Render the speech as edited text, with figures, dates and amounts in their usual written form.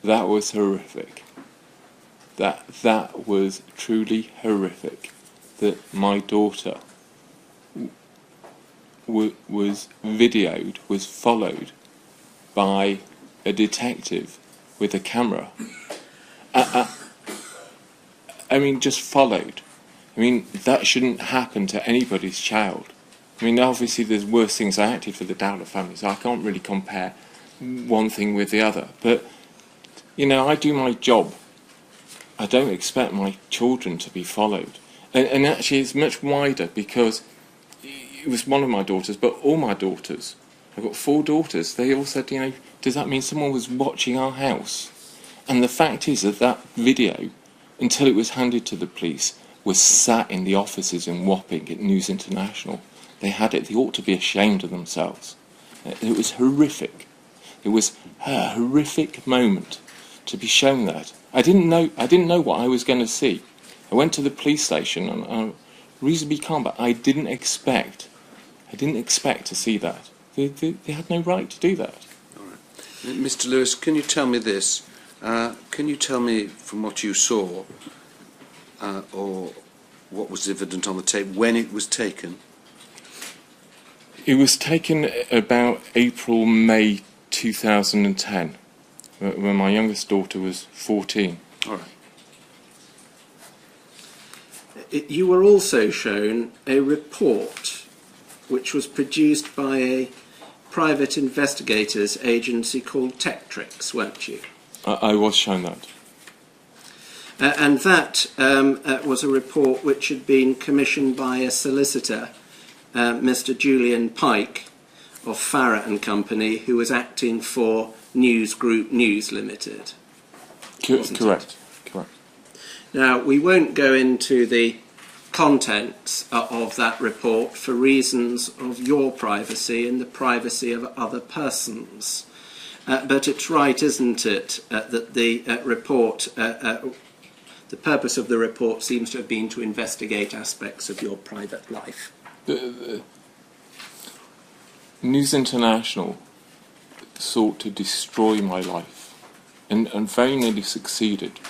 that was horrific. That was truly horrific. That my daughter was videoed, was followed by a detective with a camera. I mean, just followed. I mean, that shouldn't happen to anybody's child. I mean, obviously there's worse things. I acted for the Dowler family, so I can't really compare one thing with the other. But, you know, I do my job. I don't expect my children to be followed. And actually it's much wider, because it was one of my daughters, but all my daughters. I've got 4 daughters. They all said, you know, does that mean someone was watching our house? And the fact is that video, until it was handed to the police, was sat in the offices in Wapping at News International. They had it. They ought to be ashamed of themselves. It was horrific. It was a horrific moment to be shown that. I didn't know what I was going to see. I went to the police station and I reasonably calm, but I didn't expect to see that. They had no right to do that. All right. Mr. Lewis, can you tell me this? Can you tell me from what you saw, or what was evident on the tape, when it was taken? It was taken about April, May 2010, when my youngest daughter was 14. All right. You were also shown a report which was produced by a private investigators agency called Tetrix, weren't you? I was shown that. And that was a report which had been commissioned by a solicitor, Mr. Julian Pike of Farrett and Company, who was acting for News Group News Limited. Correct. Now, we won't go into the contents of that report for reasons of your privacy and the privacy of other persons. But it's right, isn't it, that the report, the purpose of the report seems to have been to investigate aspects of your private life. News International sought to destroy my life, and very nearly succeeded.